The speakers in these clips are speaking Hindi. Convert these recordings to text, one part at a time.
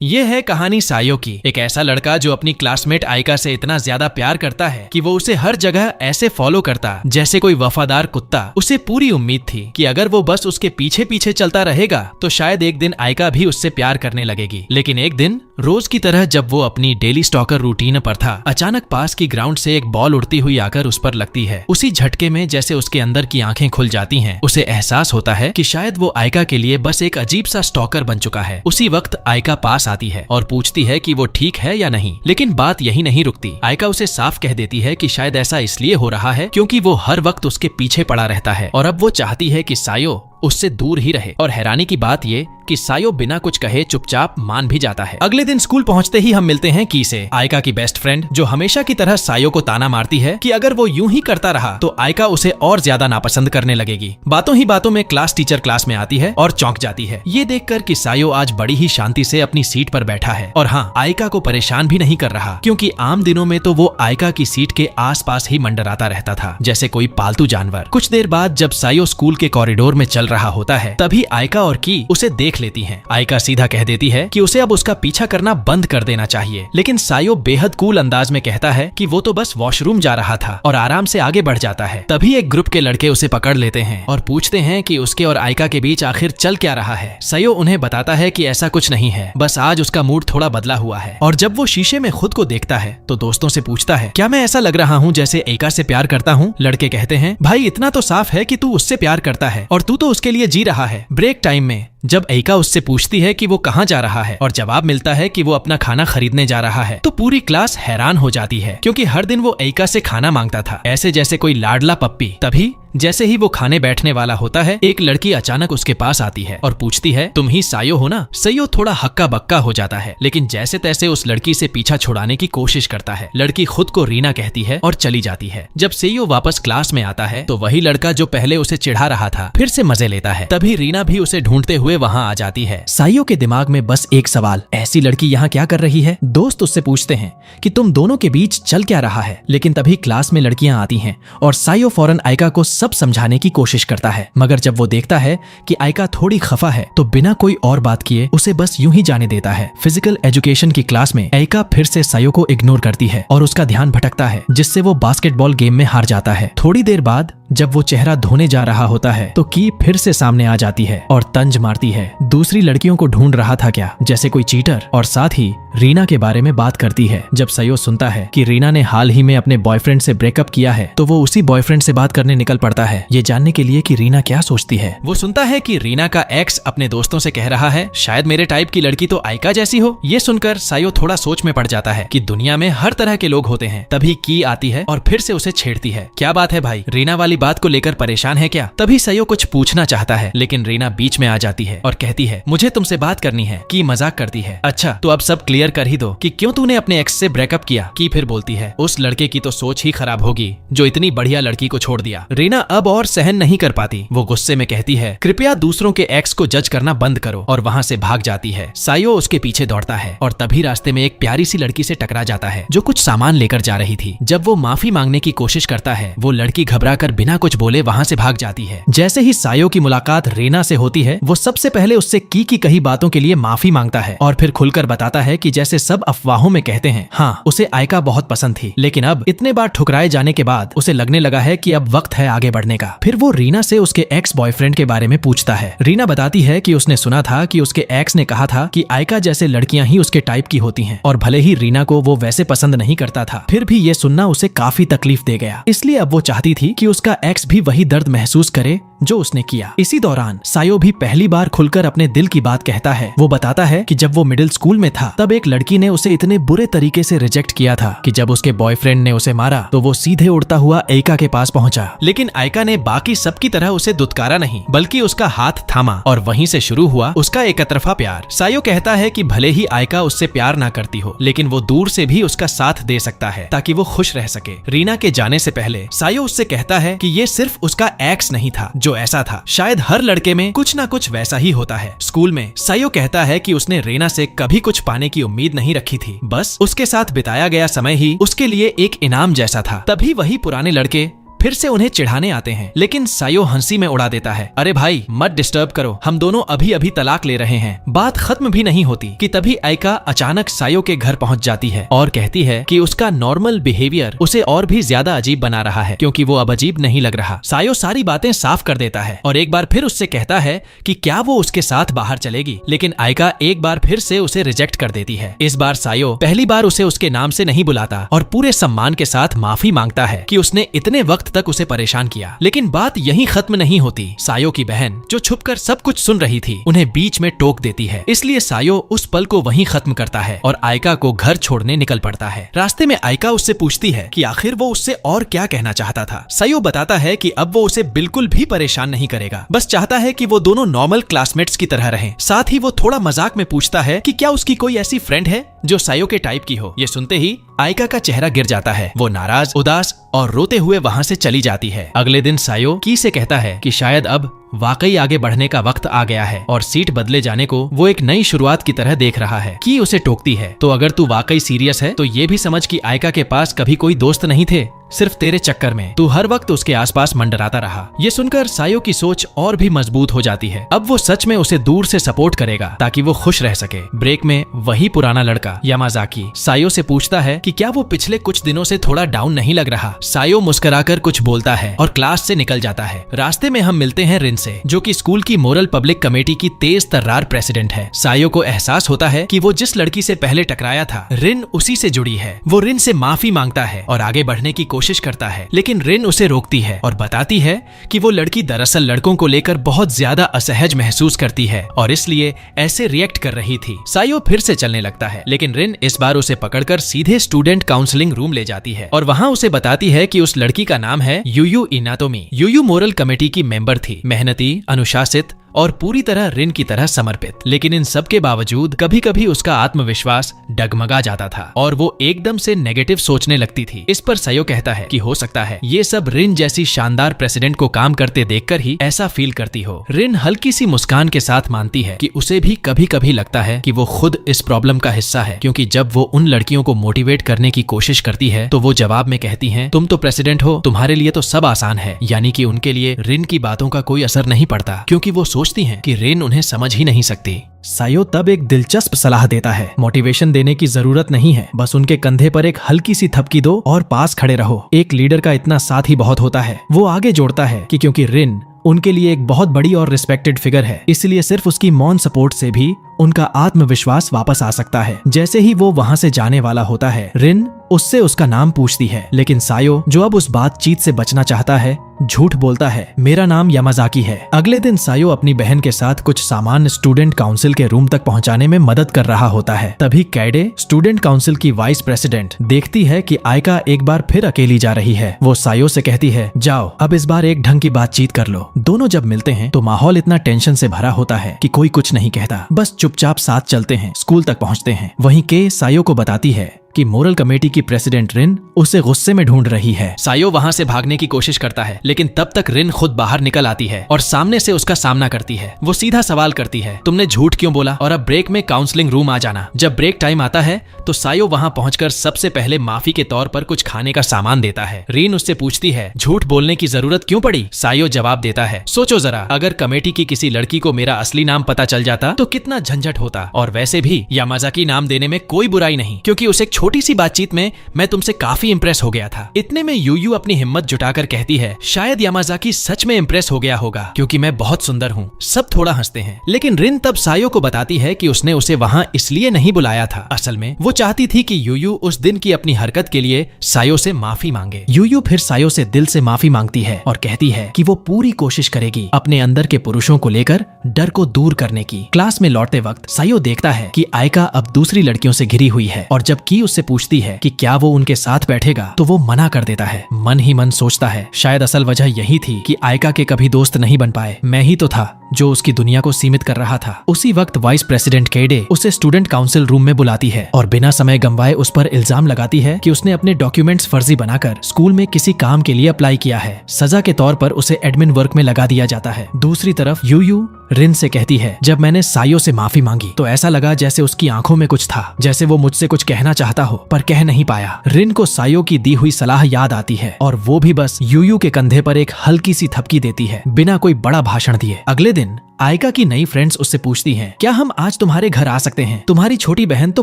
ये है कहानी सायो की। एक ऐसा लड़का जो अपनी क्लासमेट आयका से इतना ज्यादा प्यार करता है कि वो उसे हर जगह ऐसे फॉलो करता जैसे कोई वफादार कुत्ता। उसे पूरी उम्मीद थी कि अगर वो बस उसके पीछे पीछे चलता रहेगा तो शायद एक दिन आयका भी उससे प्यार करने लगेगी। लेकिन एक दिन रोज की तरह जब वो अपनी डेली स्टॉकर रूटीन पर था, अचानक पास की ग्राउंड से एक बॉल उड़ती हुई आकर उस पर लगती है। उसी झटके में जैसे उसके अंदर की आंखें खुल जाती हैं। उसे एहसास होता है कि शायद वो आयका के लिए बस एक अजीब सा स्टॉकर बन चुका है। उसी वक्त आयका पास आती है और पूछती है कि वो ठीक है या नहीं। लेकिन बात यही नहीं रुकती। आयका उसे साफ कह देती है कि शायद ऐसा इसलिए हो रहा है क्योंकि वो हर वक्त उसके पीछे पड़ा रहता है और अब वो चाहती है कि सायो उससे दूर ही रहे। और हैरानी की बात ये कि सायो बिना कुछ कहे चुपचाप मान भी जाता है। अगले दिन स्कूल पहुंचते ही हम मिलते हैं की से, आयका की बेस्ट फ्रेंड, जो हमेशा की तरह सायो को ताना मारती है कि अगर वो यूं ही करता रहा तो आयका उसे और ज्यादा नापसंद करने लगेगी। बातों ही बातों में क्लास टीचर क्लास में आती है और चौंक जाती है ये देखकर कि सायो आज बड़ी ही शांति से अपनी सीट पर बैठा है और हाँ, आयका को परेशान भी नहीं कर रहा, क्योंकि आम दिनों में तो वो आयका की सीट के आसपास ही मंडराता रहता था जैसे कोई पालतू जानवर। कुछ देर बाद जब सायो स्कूल के कॉरिडोर में चल रहा होता है तभी आयका और की उसे देख लेती हैं। आयका सीधा कह देती है कि उसे अब उसका पीछा करना बंद कर देना चाहिए, लेकिन सायो बेहद कूल अंदाज में कहता है कि वो तो बस वॉशरूम जा रहा था और आराम से आगे बढ़ जाता है। तभी एक ग्रुप के लड़के उसे पकड़ लेते हैं और पूछते हैं कि उसके और आयका के बीच आखिर चल क्या रहा है। सायो उन्हें बताता है कि ऐसा कुछ नहीं है, बस आज उसका मूड थोड़ा बदला हुआ है। और जब वो शीशे में खुद को देखता है तो दोस्तों से पूछता है, क्या मैं ऐसा लग रहा हूँ जैसे आयका से प्यार करता हूँ? लड़के कहते हैं, भाई इतना तो साफ है कि तू उससे प्यार करता है और तू तो उसके लिए जी रहा है। ब्रेक टाइम में जब आयका उससे पूछती है कि वो कहाँ जा रहा है और जवाब मिलता है कि वो अपना खाना खरीदने जा रहा है, तो पूरी क्लास हैरान हो जाती है, क्योंकि हर दिन वो आयका से खाना मांगता था, ऐसे जैसे कोई लाडला पप्पी। तभी जैसे ही वो खाने बैठने वाला होता है, एक लड़की अचानक उसके पास आती है और पूछती है, तुम ही सायो हो ना? सायो थोड़ा हक्का बक्का हो जाता है, लेकिन जैसे तैसे उस लड़की से पीछा छुड़ाने की कोशिश करता है। लड़की खुद को रीना कहती है और चली जाती है। जब सायो वापस क्लास में आता है तो वही लड़का जो पहले उसे चिढ़ा रहा था फिर से मजे लेता है। तभी रीना भी उसे ढूंढते हुए वहाँ आ जाती है। सायो के दिमाग में बस एक सवाल, ऐसी लड़की यहाँ क्या कर रही है? दोस्त उससे पूछते हैं कि तुम दोनों के बीच चल क्या रहा है, लेकिन तभी क्लास में लड़कियां आती हैं और सायो फौरन आयका को सब समझाने की कोशिश करता है। मगर जब वो देखता है कि आयका थोड़ी खफा है तो बिना कोई और बात किए उसे बस यूं ही जाने देता है। फिजिकल एजुकेशन की क्लास में आयका फिर से सायो को इग्नोर करती है और उसका ध्यान भटकता है, जिससे वो बास्केटबॉल गेम में हार जाता है। थोड़ी देर बाद जब वो चेहरा धोने जा रहा होता है तो की फिर से सामने आ जाती है और तंज मारती है, दूसरी लड़कियों को ढूंढ रहा था क्या, जैसे कोई चीटर, और साथ ही रीना के बारे में बात करती है। जब सायो सुनता है कि रीना ने हाल ही में अपने बॉयफ्रेंड से ब्रेकअप किया है तो वो उसी बॉयफ्रेंड से बात करने निकल पड़ता है, ये जानने के लिए कि रीना क्या सोचती है। वो सुनता है कि रीना का एक्स अपने दोस्तों से कह रहा है, शायद मेरे टाइप की लड़की तो आयका जैसी हो। ये सुनकर सायो थोड़ा सोच में पड़ जाता है कि दुनिया में हर तरह के लोग होते हैं। तभी की आती है और फिर से उसे छेड़ती है, क्या बात है भाई, रीना वाली बात को लेकर परेशान है क्या? तभी सायो कुछ पूछना चाहता है, लेकिन रीना बीच में आ जाती है और कहती है, मुझे तुमसे बात करनी है। की मजाक करती है, अच्छा तो अब सब क्लियर कर ही दो कि क्यों तूने अपने एक्स से ब्रेकअप किया। की फिर बोलती है, उस लड़के की तो सोच ही खराब होगी जो इतनी बढ़िया लड़की को छोड़ दिया। रीना अब और सहन नहीं कर पाती, वो गुस्से में कहती है, कृपया दूसरों के एक्स को जज करना बंद करो, और वहाँ से भाग जाती है। सायो उसके पीछे दौड़ता है और तभी रास्ते में एक प्यारी सी लड़की से टकरा जाता है जो कुछ सामान लेकर जा रही थी। जब वो माफी मांगने की कोशिश करता है, वो लड़की घबराकर बिना कुछ बोले वहाँ से भाग जाती है। जैसे ही सायो की मुलाकात रीना से होती है, वो सबसे पहले उससे की कही बातों के लिए माफी मांगता है और फिर खुलकर बताता है कि जैसे सब अफवाहों में कहते हैं, हाँ उसे आयका बहुत पसंद थी, लेकिन अब इतने बार ठुकराए जाने के बाद उसे लगने लगा है कि अब वक्त है आगे बढ़ने का। फिर वो रीना से उसके एक्स बॉयफ्रेंड के बारे में पूछता है। रीना बताती है कि उसने सुना था कि उसके एक्स ने कहा था कि आयका जैसे लड़कियां ही उसके टाइप की होती हैं, और भले ही रीना को वो वैसे पसंद नहीं करता था, फिर भी ये सुनना उसे काफी तकलीफ दे गया। इसलिए अब वो चाहती थी कि उसका एक्स भी वही दर्द महसूस करे जो उसने किया। इसी दौरान सायो भी पहली बार खुलकर अपने दिल की बात कहता है। वो बताता है कि जब वो मिडिल स्कूल में था तब एक लड़की ने उसे इतने बुरे तरीके से रिजेक्ट किया था कि जब उसके बॉयफ्रेंड ने उसे मारा तो वो सीधे उड़ता हुआ आयका के पास पहुंचा, लेकिन आयका ने बाकी सबकी तरह उसे दुत्कारा नहीं बल्कि उसका हाथ थामा और वहीं से शुरू हुआ उसका एकतरफा प्यार। सायो कहता है कि भले ही आयका उससे प्यार ना करती हो, लेकिन वो दूर से भी उसका साथ दे सकता है ताकि वो खुश रह सके। रीना के जाने से पहले सायो उससे कहता है कि ये सिर्फ उसका एक्स नहीं था जो ऐसा था, शायद हर लड़के में कुछ ना कुछ वैसा ही होता है। स्कूल में सायो कहता है कि उसने रीना से कभी कुछ पाने की उम्मीद नहीं रखी थी, बस उसके साथ बिताया गया समय ही उसके लिए एक इनाम जैसा था। तभी वही पुराने लड़के फिर से उन्हें चिढ़ाने आते हैं, लेकिन सायो हंसी में उड़ा देता है, अरे भाई मत डिस्टर्ब करो, हम दोनों अभी अभी तलाक ले रहे हैं। बात खत्म भी नहीं होती कि तभी आइका अचानक सायो के घर पहुंच जाती है और कहती है कि उसका नॉर्मल बिहेवियर उसे और भी ज्यादा अजीब बना रहा है, क्योंकि वो अब अजीब नहीं लग रहा। सायो सारी बातें साफ कर देता है और एक बार फिर उससे कहता है कि क्या वो उसके साथ बाहर चलेगी, लेकिन आइका एक बार फिर से उसे रिजेक्ट कर देती है। इस बार सायो पहली बार उसे उसके नाम से नहीं बुलाता और पूरे सम्मान के साथ माफी मांगता है कि उसने इतने वक्त तक उसे परेशान किया। लेकिन बात यहीं खत्म नहीं होती। सायो की बहन जो छुपकर सब कुछ सुन रही थी उन्हें बीच में टोक देती है, इसलिए सायो उस पल को वहीं खत्म करता है और आइका को घर छोड़ने निकल पड़ता है। रास्ते में आइका उससे पूछती है कि आखिर वो उससे और क्या कहना चाहता था। सायो बताता है कि अब वो उसे बिल्कुल भी परेशान नहीं करेगा, बस चाहता है कि वो दोनों नॉर्मल क्लासमेट्स की तरह रहें। साथ ही वो थोड़ा मजाक में पूछता है कि क्या उसकी कोई ऐसी फ्रेंड है जो सायो के टाइप की हो। ये सुनते ही आइका का चेहरा गिर जाता है, वो नाराज, उदास और रोते हुए वहाँ से चली जाती है। अगले दिन सायो की से कहता है कि शायद अब वाकई आगे बढ़ने का वक्त आ गया है और सीट बदले जाने को वो एक नई शुरुआत की तरह देख रहा है। की उसे टोकती है, तो अगर तू वाकई सीरियस है तो ये भी समझ कि आइका के पास कभी कोई दोस्त नहीं थे, सिर्फ तेरे चक्कर में तू हर वक्त उसके आसपास मंडराता रहा। ये सुनकर सायो की सोच और भी मजबूत हो जाती है। अब वो सच में उसे दूर से सपोर्ट करेगा ताकि वो खुश रह सके। ब्रेक में वही पुराना लड़का यामाजाकी सायो से पूछता है कि क्या वो पिछले कुछ दिनों से थोड़ा डाउन नहीं लग रहा। सायो मुस्कुराकर कुछ बोलता है और क्लास से निकल जाता है। रास्ते में हम मिलते हैं रिन से, जो कि स्कूल की मोरल पब्लिक कमेटी की तेज तर्रार प्रेसिडेंट है। सायो को एहसास होता है कि वो जिस लड़की से पहले टकराया था रिन उसी से जुड़ी है। वो रिन से माफी मांगता है और आगे बढ़ने की कोशिश करता है, लेकिन रिन उसे रोकती है और बताती है कि वो लड़की दरअसल लड़कों को लेकर बहुत ज्यादा असहज महसूस करती है और इसलिए ऐसे रिएक्ट कर रही थी। सायो फिर से चलने लगता है, लेकिन रिन इस बार उसे पकड़कर सीधे स्टूडेंट काउंसलिंग रूम ले जाती है और वहाँ उसे बताती है कि उस लड़की का नाम है यूयू इनातोमी। यूयू मोरल कमेटी की मेंबर थी, मेहनती, अनुशासित और पूरी तरह रिन की तरह समर्पित। लेकिन इन सब के बावजूद कभी कभी उसका आत्मविश्वास डगमगा जाता था और वो एकदम से नेगेटिव सोचने लगती थी। इस पर सायो कहता है कि हो सकता है ये सब रिन जैसी शानदार प्रेसिडेंट को काम करते देखकर ही ऐसा फील करती हो। रिन हल्की सी मुस्कान के साथ मानती है कि उसे भी कभी कभी लगता है कि वो खुद इस प्रॉब्लम का हिस्सा है, क्योंकि जब वो उन लड़कियों को मोटिवेट करने की कोशिश करती है तो वो जवाब में कहती हैं, तुम तो प्रेसिडेंट हो, तुम्हारे लिए तो सब आसान है। यानी कि उनके लिए रिन की बातों का कोई असर नहीं पड़ता, क्योंकि वो सोचती हैं कि रिन उन्हें समझ ही नहीं सकती। सायो तब एक दिलचस्प सलाह देता है, मोटिवेशन देने की जरूरत नहीं है, बस उनके कंधे पर एक हल्की सी थपकी दो और पास खड़े रहो। एक लीडर का इतना साथ ही बहुत होता है। वो आगे जोड़ता है कि क्योंकि रिन उनके लिए एक बहुत बड़ी और रिस्पेक्टेड फिगर है, इसलिए सिर्फ उसकी मौन सपोर्ट से भी उनका आत्मविश्वास वापस आ सकता है। जैसे ही वो वहाँ से जाने वाला होता है, रिन उससे उसका नाम पूछती है, लेकिन सायो जो अब उस बातचीत से बचना चाहता है झूठ बोलता है, मेरा नाम यामाजाकी है। अगले दिन सायो अपनी बहन के साथ कुछ सामान स्टूडेंट काउंसिल के रूम तक पहुंचाने में मदद कर रहा होता है। तभी कैडे, स्टूडेंट काउंसिल की वाइस प्रेसिडेंट, देखती है कि आइका एक बार फिर अकेली जा रही है। वो सायो से कहती है, जाओ अब इस बार एक ढंग की बातचीत कर लो। दोनों जब मिलते हैं तो माहौल इतना टेंशन से भरा होता है कि कोई कुछ नहीं कहता, बस चुपचाप साथ चलते हैं, स्कूल तक पहुँचते हैं। वहीं के सायो को बताती है कि मोरल कमेटी की प्रेसिडेंट रिन उसे गुस्से में ढूंढ रही है। सायो वहाँ से भागने की कोशिश करता है, लेकिन तब तक रिन खुद बाहर निकल आती है और सामने से उसका सामना करती है। वो सीधा सवाल करती है, तुमने झूठ क्यों बोला और अब ब्रेक में काउंसलिंग रूम आ जाना। जब ब्रेक टाइम आता है तो सायो वहाँ पहुंचकर सबसे पहले माफी के तौर पर कुछ खाने का सामान देता है। रिन उससे पूछती है, झूठ बोलने की जरूरत क्यों पड़ी। सायो जवाब देता है, सोचो जरा, अगर कमेटी की किसी लड़की को मेरा असली नाम पता चल जाता तो कितना झंझट होता। और वैसे भी यामाजाकी नाम देने में कोई बुराई नहीं, क्योंकि उसे एक छोटी सी बातचीत में मैं तुमसे काफी इंप्रेस हो गया था। इतने में यूयू अपनी हिम्मत जुटाकर कहती है, शायद यामाजाकी सच में इंप्रेस हो गया होगा क्योंकि मैं बहुत सुंदर हूँ। सब थोड़ा हंसते हैं, लेकिन रिन तब सायो को बताती है कि उसने उसे वहाँ इसलिए नहीं बुलाया था। असल में वो चाहती थी कि यूयू उस दिन की अपनी हरकत के लिए सायो से माफी मांगे। यूयू फिर सायो से दिल से माफी मांगती है और कहती है कि वो पूरी कोशिश करेगी अपने अंदर के पुरुषों को लेकर डर को दूर करने की। क्लास में लौटते वक्त सायो देखता है कि आइका अब दूसरी लड़कियों से घिरी हुई है और जब की उससे पूछती है कि क्या वो उनके साथ बैठेगा तो वो मना कर देता है। मन ही मन सोचता है, शायद असल वजह यही थी कि आइका के कभी दोस्त नहीं बन पाए, मैं ही तो था जो उसकी दुनिया को सीमित कर रहा था। उसी वक्त वाइस प्रेसिडेंट केडे उसे स्टूडेंट काउंसिल रूम में बुलाती है और बिना समय गंवाए उस पर इल्जाम लगाती है कि उसने अपने डॉक्यूमेंट्स फर्जी बनाकर स्कूल में किसी काम के लिए अप्लाई किया है। सजा के तौर पर उसे एडमिन वर्क में लगा दिया जाता है। दूसरी तरफ यूयू रिन से कहती है, जब मैंने सायो से माफी मांगी तो ऐसा लगा जैसे उसकी आंखों में कुछ था, जैसे वो मुझसे कुछ कहना चाहता चाहता हो पर कह नहीं पाया। रिन को सायो की दी हुई सलाह याद आती है और वो भी बस यूयू के कंधे पर एक हल्की सी थपकी देती है बिना कोई बड़ा भाषण दिए। अगले दिन आयका की नई फ्रेंड्स उससे पूछती हैं, क्या हम आज तुम्हारे घर आ सकते हैं? तुम्हारी छोटी बहन तो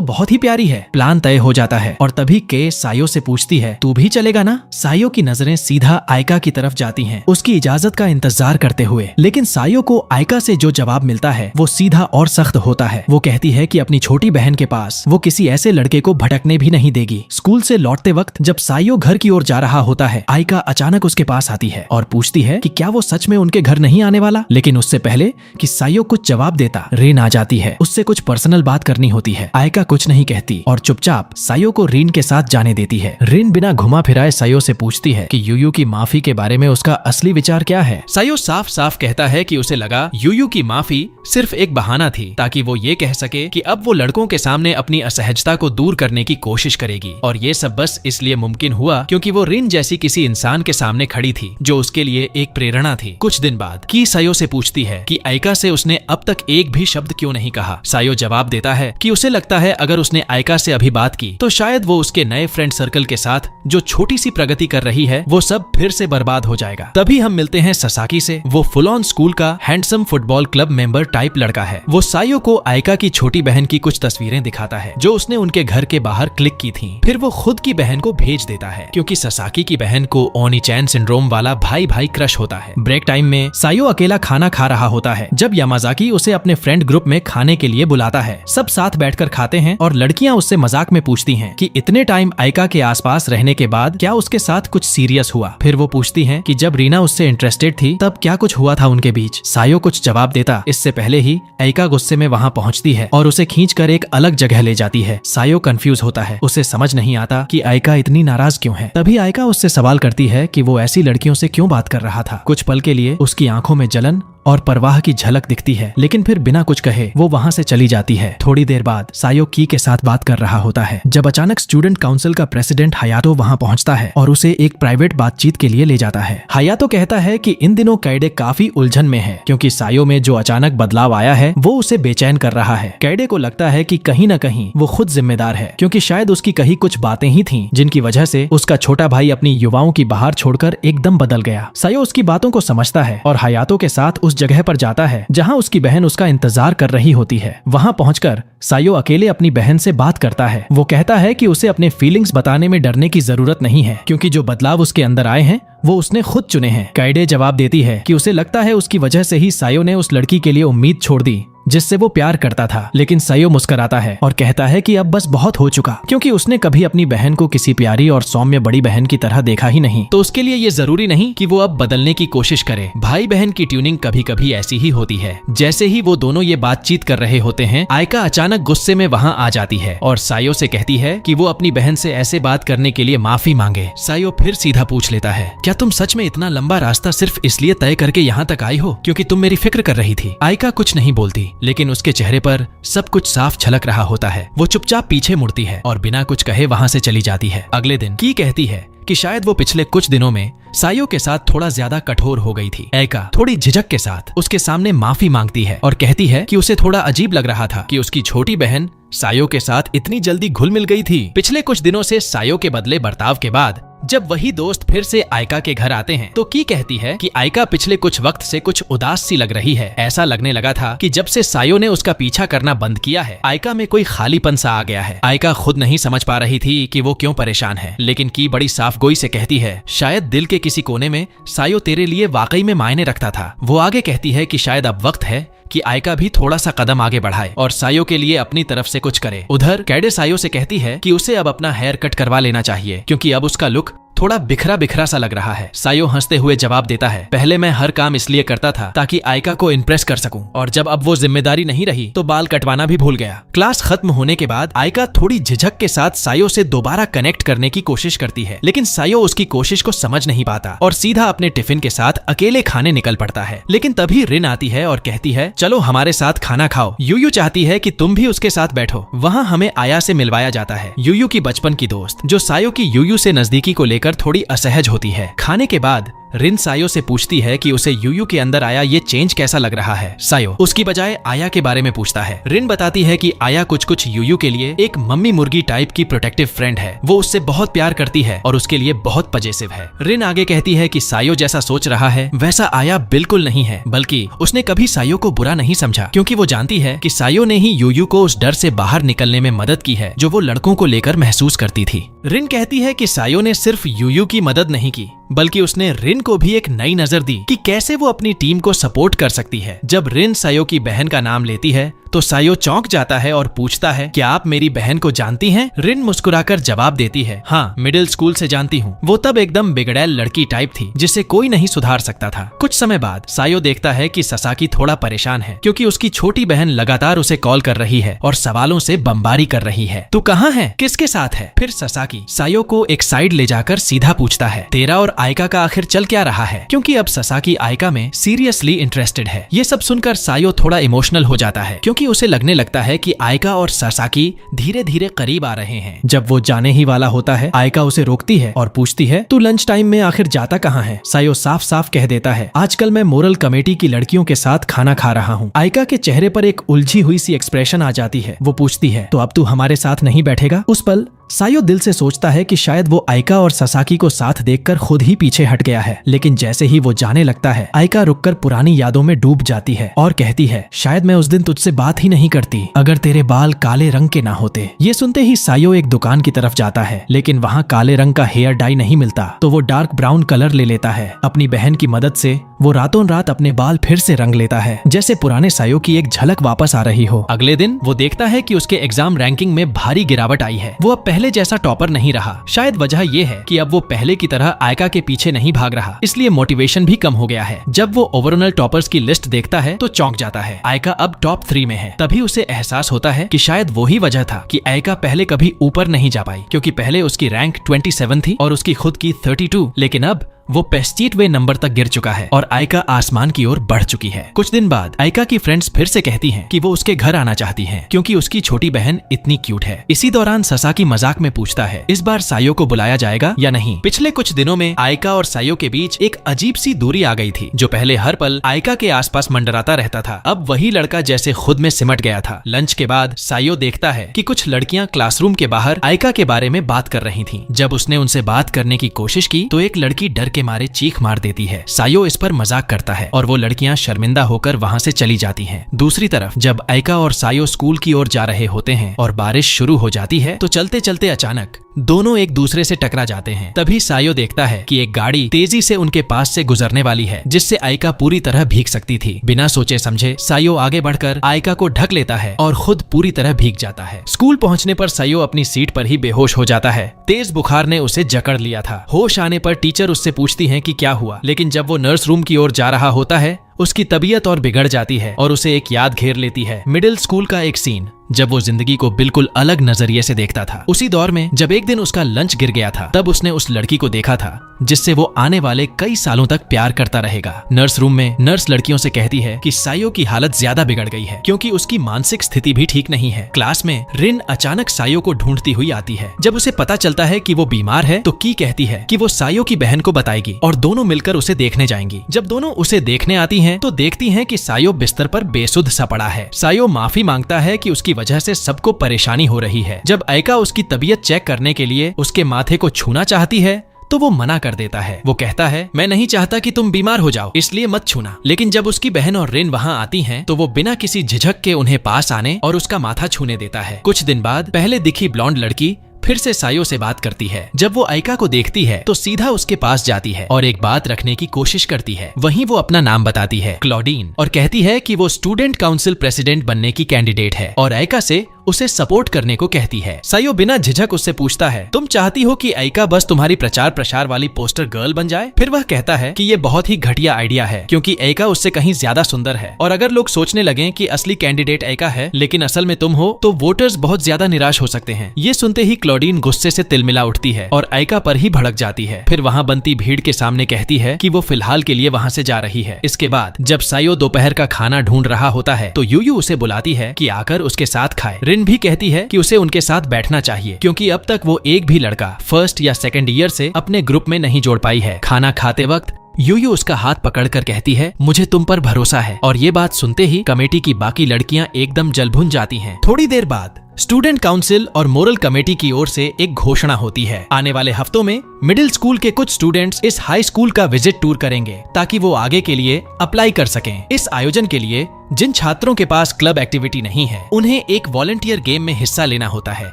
बहुत ही प्यारी है। प्लान तय हो जाता है और तभी के सायो से पूछती है, तू भी चलेगा ना? सायो की नजरें सीधा आयका की तरफ जाती हैं, उसकी इजाजत का इंतजार करते हुए। लेकिन सायो को आयका से जो जवाब मिलता है वो सीधा और सख्त होता है। वो कहती है कि अपनी छोटी बहन के पास वो किसी ऐसे लड़के को भटकने भी नहीं देगी। स्कूल से लौटते वक्त जब सायो घर की ओर जा रहा होता है, आयका अचानक उसके पास आती है और पूछती है कि क्या वो सच में उनके घर नहीं आने वाला। लेकिन उससे पहले कि सायो कुछ जवाब देता, रिन आ जाती है। उससे कुछ पर्सनल बात करनी होती है। आयका कुछ नहीं कहती और चुपचाप सायो को रिन के साथ जाने देती है। रिन बिना घुमा फिराए सायो से पूछती है कि यूयू की माफी के बारे में उसका असली विचार क्या है। सायो साफ साफ कहता है कि उसे लगा यूयू की माफी सिर्फ एक बहाना थी ताकि वो ये कह सके कि अब वो लड़कों के सामने अपनी असहजता को दूर करने की कोशिश करेगी। और ये सब बस इसलिए मुमकिन हुआ क्योंकि वो रिन जैसी किसी इंसान के सामने खड़ी थी जो उसके लिए एक प्रेरणा थी। कुछ दिन बाद की सायो से पूछती है कि आयका से उसने अब तक एक भी शब्द क्यों नहीं कहा। सायो जवाब देता है कि उसे लगता है अगर उसने आयका से अभी बात की तो शायद वो उसके नए फ्रेंड सर्कल के साथ जो छोटी सी प्रगति कर रही है वो सब फिर से बर्बाद हो जाएगा। तभी हम मिलते हैं ससाकी से। वो फुल ऑन स्कूल का handsome football club member type लड़का है। वो सायो को आयका की छोटी बहन की कुछ तस्वीरें दिखाता है जो उसने उनके घर के बाहर क्लिक की थी। फिर वो खुद की बहन को भेज देता है क्योंकि ससाकी की बहन को ओनी-चैन सिंड्रोम वाला भाई भाई क्रश होता है। ब्रेक टाइम में सायो अकेला खाना खा रहा होता है जब यामाजाकी उसे अपने फ्रेंड ग्रुप में खाने के लिए बुलाता है। सब साथ बैठकर खाते हैं और लड़कियां उससे मजाक में पूछती हैं कि इतने टाइम आयका के आसपास रहने के बाद क्या उसके साथ कुछ सीरियस हुआ। फिर वो पूछती हैं कि जब रीना उससे इंटरेस्टेड थी तब क्या कुछ हुआ था उनके बीच। सायो कुछ जवाब देता इससे पहले ही आयका गुस्से में वहाँ पहुँचती है और उसे खींचकर एक अलग जगह ले जाती है। सायो कंफ्यूज होता है, उसे समझ नहीं आता कि आयका इतनी नाराज क्यों है। तभी आयका उससे सवाल करती है कि वो ऐसी लड़कियों से क्यों बात कर रहा था। कुछ पल के लिए उसकी आंखों में जलन और परवाह की झलक दिखती है लेकिन फिर बिना कुछ कहे वो वहाँ से चली जाती है। थोड़ी देर बाद सायो की के साथ बात कर रहा होता है जब अचानक स्टूडेंट काउंसिल का प्रेसिडेंट हयातो वहाँ पहुँचता है और उसे एक प्राइवेट बातचीत के लिए ले जाता है। हयातो कहता है कि इन दिनों कैडे काफी उलझन में है क्योंकि सायो में जो अचानक बदलाव आया है वो उसे बेचैन कर रहा है। कैडे को लगता है कि कहीं न कहीं वो खुद जिम्मेदार है क्योंकि शायद उसकी कही कुछ बातें ही थीं जिनकी वजह से उसका छोटा भाई अपनी युवाओं की बाहर छोड़कर एकदम बदल गया। सायो उसकी बातों को समझता है और हयातो के साथ उस जगह पर जाता है जहां उसकी बहन उसका इंतजार कर रही होती है। वहां पहुंचकर सायो अकेले अपनी बहन से बात करता है। वो कहता है कि उसे अपने फीलिंग्स बताने में डरने की जरूरत नहीं है क्योंकि जो बदलाव उसके अंदर आए हैं वो उसने खुद चुने हैं। काइडे जवाब देती है कि उसे लगता है उसकी वजह से ही सायो ने उस लड़की के लिए उम्मीद छोड़ दी जिससे वो प्यार करता था। लेकिन सायो मुस्कुराता है और कहता है कि अब बस बहुत हो चुका क्योंकि उसने कभी अपनी बहन को किसी प्यारी और सौम्य बड़ी बहन की तरह देखा ही नहीं, तो उसके लिए ये जरूरी नहीं कि वो अब बदलने की कोशिश करे। भाई बहन की ट्यूनिंग कभी कभी ऐसी ही होती है। जैसे ही वो दोनों ये बातचीत कर रहे होते हैं, आयका अचानक गुस्से में वहाँ आ जाती है और सायो से कहती है कि वो अपनी बहन से ऐसे बात करने के लिए माफी मांगे। सायो फिर सीधा पूछ लेता है, क्या तुम सच में इतना लंबा रास्ता सिर्फ इसलिए तय करके यहाँ तक आई हो क्योंकि तुम मेरी फिक्र कर रही थी? आयका कुछ नहीं बोलती लेकिन उसके चेहरे पर सब कुछ साफ झलक रहा होता है। वो चुपचाप पीछे मुड़ती है और बिना कुछ कहे वहाँ से चली जाती है। अगले दिन की कहती है कि शायद वो पिछले कुछ दिनों में सायो के साथ थोड़ा ज्यादा कठोर हो गई थी। आयका थोड़ी झिझक के साथ उसके सामने माफी मांगती है और कहती है कि उसे थोड़ा अजीब लग रहा था कि उसकी छोटी बहन सायो के साथ इतनी जल्दी घुल मिल गई थी। पिछले कुछ दिनों से सायो के बदले बर्ताव के बाद जब वही दोस्त फिर से आयका के घर आते हैं तो की कहती है कि आयका पिछले कुछ वक्त से कुछ उदास सी लग रही है। ऐसा लगने लगा था कि जब से सायो ने उसका पीछा करना बंद किया है, आयका में कोई खालीपन सा आ गया है। आयका खुद नहीं समझ पा रही थी कि वो क्यों परेशान है, लेकिन की बड़ी साफगोई से कहती है, शायद दिल के किसी कोने में सायो तेरे लिए वाकई में मायने रखता था। वो आगे कहती है कि शायद अब वक्त है कि आयका भी थोड़ा सा कदम आगे बढ़ाए और सायो के लिए अपनी तरफ से कुछ करे। उधर कैडे सायो से कहती है कि उसे अब अपना हेयर कट करवा लेना चाहिए क्योंकि अब उसका लुक थोड़ा बिखरा बिखरा सा लग रहा है। सायो हंसते हुए जवाब देता है, पहले मैं हर काम इसलिए करता था ताकि आयका को इम्प्रेस कर सकूं और जब अब वो जिम्मेदारी नहीं रही तो बाल कटवाना भी भूल गया। क्लास खत्म होने के बाद आयका थोड़ी झिझक के साथ सायो से दोबारा कनेक्ट करने की कोशिश करती है लेकिन सायो उसकी कोशिश को समझ नहीं पाता और सीधा अपने टिफिन के साथ अकेले खाने निकल पड़ता है। लेकिन तभी रिन आती है और कहती है, चलो हमारे साथ खाना खाओ। यूयू चाहती है कि तुम भी उसके साथ बैठो। वहाँ हमें आया से मिलवाया जाता है, यूयू की बचपन की दोस्त जो सायो की यूयू से नजदीकी को लेकर थोड़ी असहज होती है। खाने के बाद रिन सायो से पूछती है कि उसे यूयू के अंदर आया ये चेंज कैसा लग रहा है। सायो उसकी बजाय आया के बारे में पूछता है। रिन बताती है कि आया कुछ यूयू के लिए एक मम्मी मुर्गी टाइप की प्रोटेक्टिव फ्रेंड है। वो उससे बहुत प्यार करती है और उसके लिए बहुत पजेसिव है। रिन आगे कहती है कि सायो जैसा सोच रहा है वैसा आया बिल्कुल नहीं है, बल्कि उसने कभी सायो को बुरा नहीं समझा, क्योंकि वो जानती है कि सायो ने ही यूयू को उस डर से बाहर निकलने में मदद की है जो वो लड़कों को लेकर महसूस करती थी। रिन कहती है कि सायो ने सिर्फ यूयू की मदद नहीं की, बल्कि उसने रिन को भी एक नई नजर दी कि कैसे वो अपनी टीम को सपोर्ट कर सकती है। जब रिन सायो की बहन का नाम लेती है तो सायो चौंक जाता है और पूछता है, क्या आप मेरी बहन को जानती हैं? रिन मुस्कुराकर जवाब देती है, हाँ, मिडिल स्कूल से जानती हूँ। वो तब एकदम बिगड़ैल लड़की टाइप थी जिसे कोई नहीं सुधार सकता था। कुछ समय बाद सायो देखता है कि ससाकी थोड़ा परेशान है, क्योंकि उसकी छोटी बहन लगातार उसे कॉल कर रही है और सवालों से बमबारी कर रही है। तू कहाँ है? किसके साथ है? फिर ससाकी सायो को एक साइड ले जाकर सीधा पूछता है, तेरा और आयका का आखिर चल क्या रहा है? क्योंकि अब ससाकी आयका में सीरियसली इंटरेस्टेड है। ये सब सुनकर सायो थोड़ा इमोशनल हो जाता है, क्योंकि उसे लगने लगता है कि आयका और ससाकी धीरे धीरे करीब आ रहे हैं। जब वो जाने ही वाला होता है, आयका उसे रोकती है और पूछती है, तू लंच टाइम में आखिर जाता कहाँ है? सायो साफ साफ कह देता है, आजकल मैं मोरल कमेटी की लड़कियों के साथ खाना खा रहा हूँ। आयका के चेहरे पर एक उलझी हुई सी एक्सप्रेशन आ जाती है। वो पूछती है, तो अब तू हमारे साथ नहीं बैठेगा? उस पल सायो दिल से सोचता है कि शायद वो आयका और ससाकी को साथ देखकर खुद ही पीछे हट गया है, लेकिन जैसे ही वो जाने लगता है, आयका रुककर पुरानी यादों में डूब जाती है और कहती है, शायद मैं उस दिन तुझसे बात ही नहीं करती अगर तेरे बाल काले रंग के ना होते। ये सुनते ही सायो एक दुकान की तरफ जाता है, लेकिन वहाँ काले रंग का हेयर डाई नहीं मिलता, तो वो डार्क ब्राउन कलर ले लेता है। अपनी बहन की मदद से वो रातों रात अपने बाल फिर से रंग लेता है, जैसे पुराने सायो की एक झलक वापस आ रही हो। अगले दिन वो देखता है कि उसके एग्जाम रैंकिंग में भारी गिरावट आई है। वो अब पहले जैसा टॉपर नहीं रहा। शायद वजह ये है कि अब वो पहले की तरह आयका के पीछे नहीं भाग रहा, इसलिए मोटिवेशन भी कम हो गया है। जब वो ओवरऑल टॉपर्स की लिस्ट देखता है तो चौंक जाता है। आयका अब टॉप 3 में है। तभी उसे एहसास होता है कि शायद वही वजह था कि आयका पहले कभी ऊपर नहीं जा पाई, क्योंकि पहले उसकी रैंक 27 थी और उसकी खुद की 32, लेकिन अब वो पेस्टीटवे नंबर तक गिर चुका है और आयका आसमान की ओर बढ़ चुकी है। कुछ दिन बाद आयका की फ्रेंड्स फिर से कहती हैं कि वो उसके घर आना चाहती हैं, क्योंकि उसकी छोटी बहन इतनी क्यूट है। इसी दौरान ससाकी मजाक में पूछता है, इस बार सायो को बुलाया जाएगा या नहीं? पिछले कुछ दिनों में आयका और सायो के बीच एक अजीब सी दूरी आ गई थी। जो पहले हर पल आयका के आसपास मंडराता रहता था, अब वही लड़का जैसे खुद में सिमट गया था। लंच के बाद सायो देखता है कि कुछ लड़कियां क्लासरूम के बाहर आयका के बारे में बात कर रही थी। जब उसने उनसे बात करने की कोशिश की तो एक लड़की डर के मारे चीख मार देती है। सायो इस पर मजाक करता है और वो लड़कियां शर्मिंदा होकर वहां से चली जाती हैं। दूसरी तरफ जब आयका और सायो स्कूल की ओर जा रहे होते हैं और बारिश शुरू हो जाती है, तो चलते चलते अचानक दोनों एक दूसरे से टकरा जाते हैं। तभी सायो देखता है कि एक गाड़ी तेजी से उनके पास से गुजरने वाली है, जिससे आयका पूरी तरह भीग सकती थी। बिना सोचे समझे सायो आगे बढ़कर आयका को ढक लेता है और खुद पूरी तरह भीग जाता है। स्कूल पहुंचने पर सायो अपनी सीट पर ही बेहोश हो जाता है। तेज बुखार ने उसे जकड़ लिया था। होश आने पर टीचर उससे पूछती है कि क्या हुआ, लेकिन जब वो नर्स रूम की ओर जा रहा होता है, उसकी तबीयत और बिगड़ जाती है और उसे एक याद घेर लेती है। मिडिल स्कूल का एक सीन जब वो जिंदगी को बिल्कुल अलग नजरिए से देखता था। उसी दौर में जब एक दिन उसका लंच गिर गया था, तब उसने उस लड़की को देखा था जिससे वो आने वाले कई सालों तक प्यार करता रहेगा। नर्स रूम में नर्स लड़कियों से कहती है कि सायो की हालत ज्यादा बिगड़ गई है, क्योंकि उसकी मानसिक स्थिति भी ठीक नहीं है। क्लास में रिन अचानक सायो को ढूंढती हुई आती है। जब उसे पता चलता है कि वो बीमार है, तो की कहती है कि वो सायो की बहन को बताएगी और दोनों मिलकर उसे देखने जाएंगी। जब दोनों उसे देखने आती हैं, तो देखती हैं कि सायो बिस्तर पर बेसुध सा पड़ा है। सायो माफी मांगता है कि उसकी वजह से सबको परेशानी हो रही है। जब आयका उसकी तबीयत चेक करने के लिए उसके माथे को छूना चाहती है, तो वो मना कर देता है। वो कहता है, मैं नहीं चाहता कि तुम बीमार हो जाओ, इसलिए मत छूना। लेकिन जब उसकी बहन और रिन वहाँ आती हैं, तो वो बिना किसी झिझक के उन्हें पास आने और उसका माथा छूने देता है। कुछ दिन बाद पहले दिखी ब्लॉन्ड लड़की फिर से सायो से बात करती है। जब वो आयका को देखती है तो सीधा उसके पास जाती है और एक बात रखने की कोशिश करती है। वहीं वो अपना नाम बताती है, क्लॉडीन, और कहती है कि वो स्टूडेंट काउंसिल प्रेसिडेंट बनने की कैंडिडेट है और आयका से उसे सपोर्ट करने को कहती है। सायो बिना झिझक उससे पूछता है, तुम चाहती हो कि आयका बस तुम्हारी प्रचार प्रसार वाली पोस्टर गर्ल बन जाए? फिर वह कहता है कि ये बहुत ही घटिया आइडिया है, क्योंकि आयका उससे कहीं ज्यादा सुंदर है, और अगर लोग सोचने लगे कि असली कैंडिडेट आयका है लेकिन असल में तुम हो, तो वोटर्स बहुत ज्यादा निराश हो सकते हैं। ये सुनते ही क्लॉडीन गुस्से से तिलमिला उठती है और आयका पर ही भड़क जाती है। फिर वहाँ बनती भीड़ के सामने कहती है कि वो फिलहाल के लिए वहाँ से जा रही है। इसके बाद जब सायो दोपहर का खाना ढूंढ रहा होता है, तो यूयू उसे बुलाती है कि आकर उसके साथ खाए। रिन भी कहती है कि उसे उनके साथ बैठना चाहिए, क्योंकि अब तक वो एक भी लड़का फर्स्ट या सेकंड ईयर से अपने ग्रुप में नहीं जोड़ पाई है। खाना खाते वक्त यूयू उसका हाथ पकड़कर कहती है, मुझे तुम पर भरोसा है। और ये बात सुनते ही कमेटी की बाकी लड़कियां एकदम जलभुन जाती हैं। थोड़ी देर बाद स्टूडेंट काउंसिल और मोरल कमेटी की ओर से एक घोषणा होती है। आने वाले हफ्तों में मिडिल स्कूल के कुछ स्टूडेंट्स इस हाई स्कूल का विजिट टूर करेंगे ताकि वो आगे के लिए अप्लाई कर सकें। इस आयोजन के लिए जिन छात्रों के पास क्लब एक्टिविटी नहीं है उन्हें एक वॉलंटियर गेम में हिस्सा लेना होता है